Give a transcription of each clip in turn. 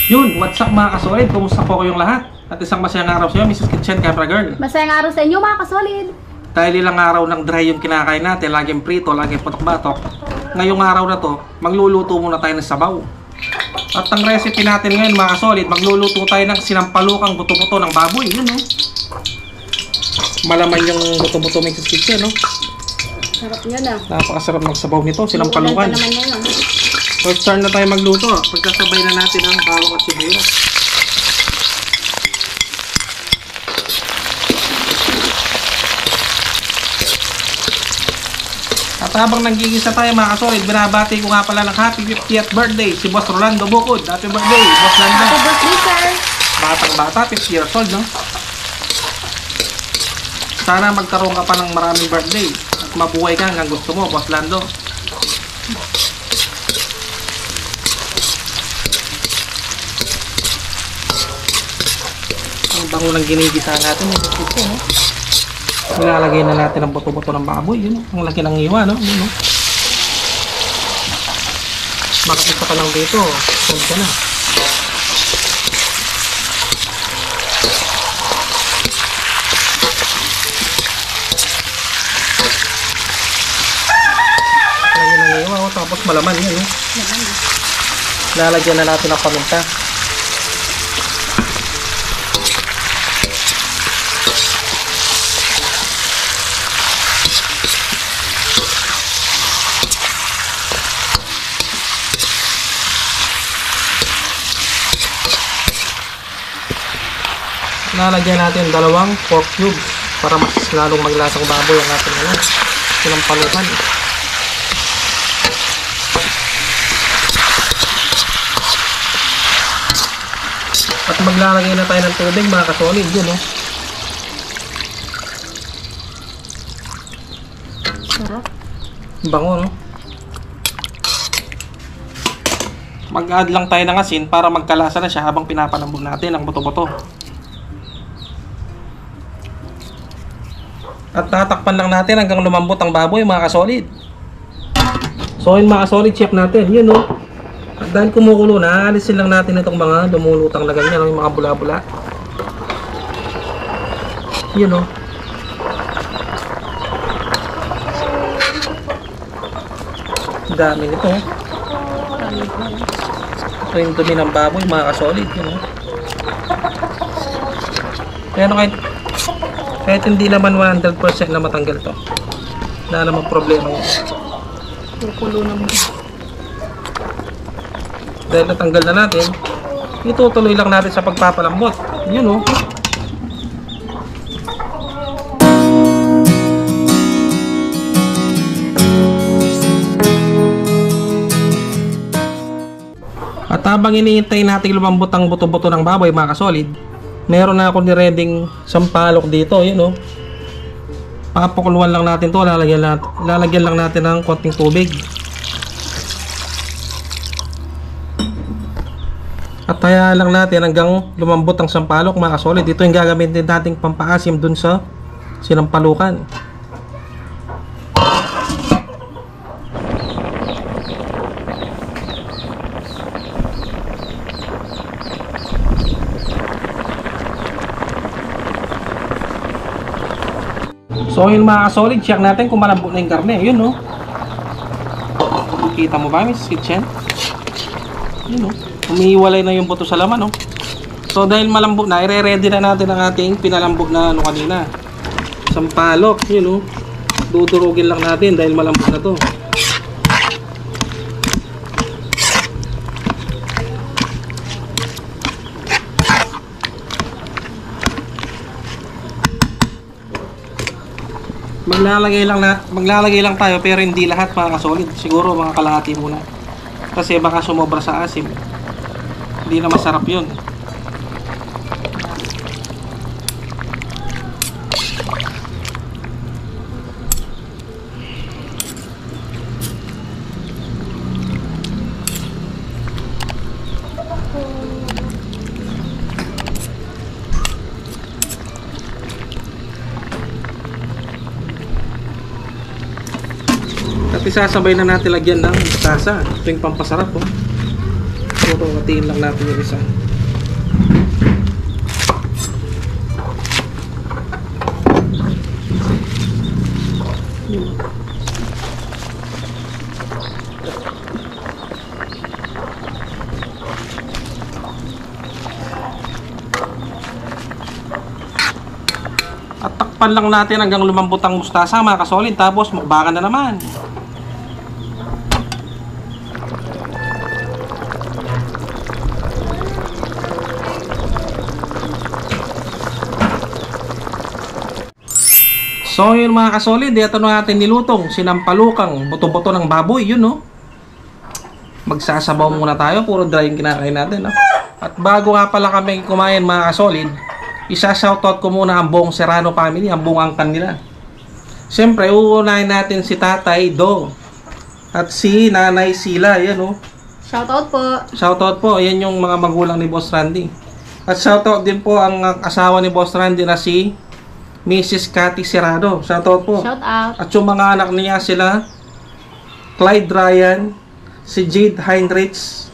Yun, what's up mga kasolid? Kumusta po kayong lahat? At isang masayang araw sa iyo, Mrs. Kitchen Camera Girl. Masayang araw sa inyo mga kasolid. Dahil ilang araw ng dry yung kinakain natin, laging prito, laging putok-batok. Ngayong araw na to, magluluto muna tayo ng sabaw. At ang recipe natin ngayon mga kasolid, magluluto tayo ng sinampalukang buto-buto ng baboy. Yun, no? Malaman yung buto-buto Mrs. Kitchen, no? Sarap niya na. Napakasarap ng sabaw nito, sinampalukan. So start na tayo magluto. Pagkasabay na natin ang bawang at sibuyas. At habang nanggigisa tayo mga kasolid, binabati ko nga pala ng happy 50th birthday si Boss Rolando Bukod. Happy birthday, Boss Lando. Happy birthday, sir. Batang bata, 50 years old, no? Sana magkaroon ka pa ng maraming birthday at mabuhay ka hanggang gusto mo, Boss Lando. Ang bango ng ginigisa natin, ito, no? Ilalagay na natin ang buto-buto ng baboy, yun, ang laki ng iwa, no? Yun, no? Makakita ka lang dito, huwag ka na. Lagyan ng iwa, oh, tapos malaman yun, no? Lalagyan na natin ang paminta. Lalagyan natin dalawang pork cubes para mas lalong maglasang baboy ang ating sinampalukan. At maglalagay na tayo ng tubig mga kasolid, yun, no? Sarap. Bango, no? Mag-add lang tayo ng asin para magkalasa na siya habang pinapalambog natin ang buto-buto. At tatakpan lang natin hanggang lumambot ang baboy mga kasolid. So yun mga kasolid, check natin, yun, no? At dahil kumukulo na, alisin lang natin itong mga lumulutang na ganyan, yung mga bula-bula. Yun, no? Dami nito, eh. Ito yung dumi ng baboy mga kasolid, yun, no? Kaya no, kahit hindi naman 100% na matanggal to, wala namang problema yun. Kukulo naman. Dahil natanggal na natin, itutuloy lang natin sa pagpapalambot. Yun, oh. At habang iniintay natin lumambot ang buto-buto ng baboy mga kasolid, meron na ako ni-reading sampalok dito, yun, oh. Papakuluan lang natin to, lalagyan lang natin ng konting tubig. At kaya lang natin hanggang lumambot ang sampalok mga kasolid. Ito yung gagamitin nating pampaasim dun sa sinampalukan. So yun mga kasolid, check natin kung malambot na yung karne. Yun, no? Kita mo ba, Mrs. Kitchen? Yun, no? Umiiwalay na yung buto sa laman, no? So dahil malambot na, i-ready na natin ang ating pinalambot na kanina. Sampalok, yun, no? Dudurugin lang natin dahil malambot na to. Maglalagay lang tayo pero hindi lahat mga kasolid. Siguro mga kalahati muna. Kasi baka sumobra sa asim. Hindi na masarap 'yun. At isasabay na natin lagyan ng mustasa. Ito yung pampasarap, oh. Ito, hatiin lang natin yung isa. At takpan lang natin hanggang lumambot ang mustasa mga kasolid. Tapos mukbakan na naman. So yun mga kasolid, ito na natin nilutong sinampalukang buto-buto ng baboy, yun no. Magsasabaw muna tayo, puro dry yung kinakain natin no? At bago nga pala kami kumain mga kasolid, isa-shoutout ko muna ang buong Serrano family, ang buong angkan nila. Siyempre, uunahin natin si Tatay Do at si Nanay Sila, yan no. Shoutout po. Shoutout po, yan yung mga magulang ni Boss Randy. At shoutout din po ang asawa ni Boss Randy na si Mrs. Cathy Serrano. Shoutout po. Shout out. At yung mga anak niya sila Clyde Ryan, si Jade Heinrichs,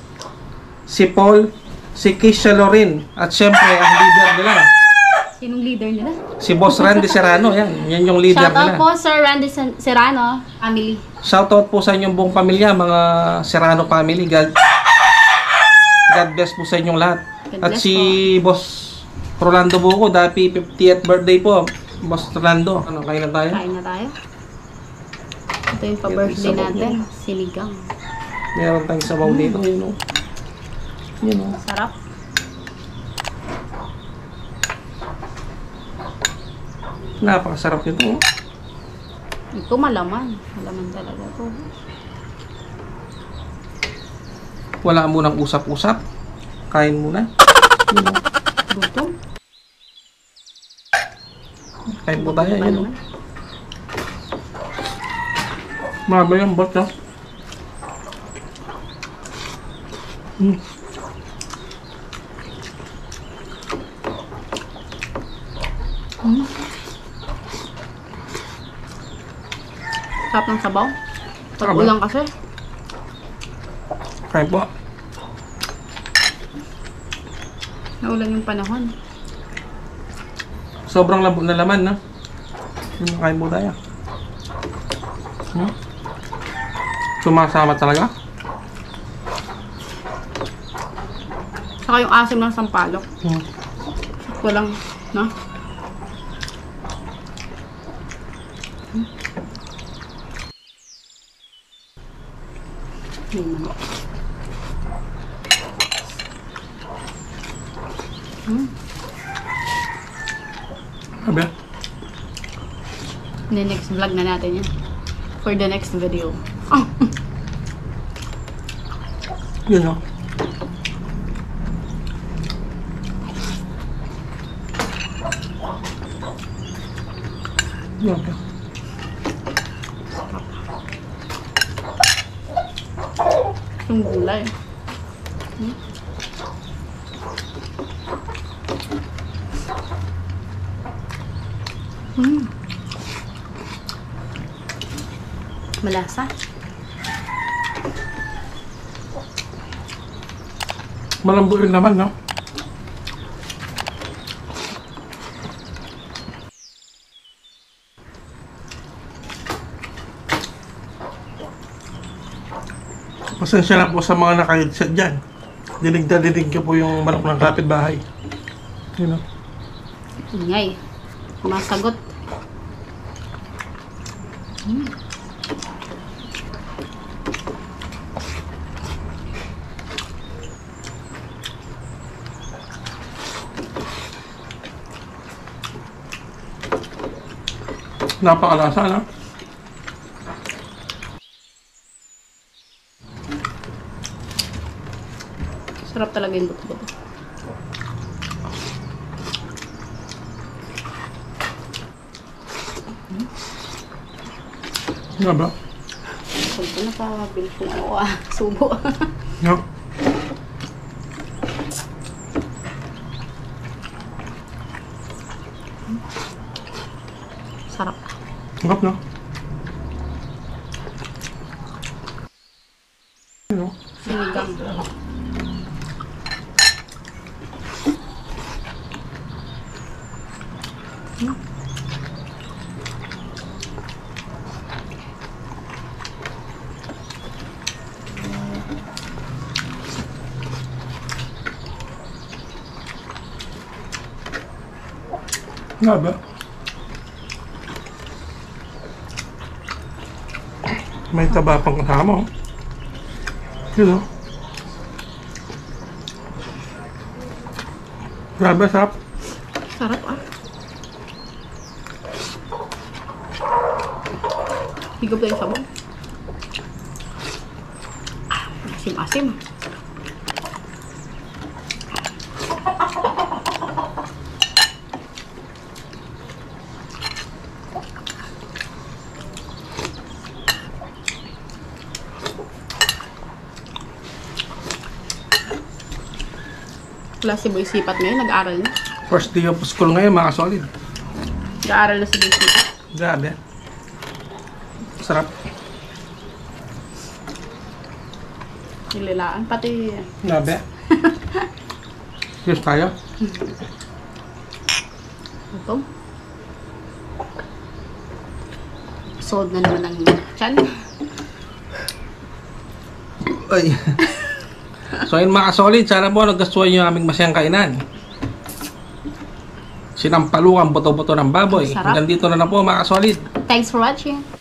si Paul, si Keisha Lorin, at syempre ang leader nila, Sinong leader nila? si Boss Randy Serrano. Yan yung leader Shout out nila. po Sir Randy Serrano family. Shoutout po sa inyong buong pamilya, mga Serrano family. God bless po sa inyong lahat. God At bless si Boss Rolando Buko, happy 50th birthday po, Boss Rolando. Ano, kain na tayo? Kain na tayo. Ito yung pa-birthday natin. Sinigang. Meron tayong sabaw dito. Yun o. Yun o. Sarap. Napakasarap nito. Oh. Ito malaman. Malaman talaga to. Wala munang usap-usap. Kain muna. Yun o. Gutom. Kain po tayo. Yun o. Marami yung bot, no? Mm. Mm. Sarap ng sabaw. Pag Sarap ba? ulang kasi. Kain po. Naulan yung panahon. Sobrang lambot na laman, no? Kain po tayo. Hmm? Sumasama talaga. Saka yung asim ng sampalok. Hmm. Sakto lang, no? May manok. Sabi? Next vlog na natin yan. For the next video. Oh. Yun, no? Yun, no? Yung gulay. Malasa. Malambot rin naman, no? Pasensya na po sa mga naka-headset dyan. Dinig na dinig ko po yung manok ng kapitbahay. Yun, no? Ingay. Masagot. Napakalasa, no? Sarap talaga yung buto-buto. Nga ba? Ito na sa bilpo ako subo. No? Sarap. Sarap, no? Ano? Sinigang. Grabe. May taba pang kasama, oh. Yun, oh. Grabe, sarap. Sarap ah. Higop na yung sabon. Asim-asim. Wala si Boy Sipat ngayon, nag-aaral na. First day of school ngayon, mga solid. Nag-aaral na si Boy Sipat. Grabe. Sarap. Nilalaan, pati Grabe. Yes tayo. ito. Sold na naman ang chan. Ay. So yun mga solid, sana po naggustuhan nyo yung aming masayang kainan. Sinampalukan, buto-buto ng baboy. Sarap. Hanggang dito na po mga solid. Thanks for watching.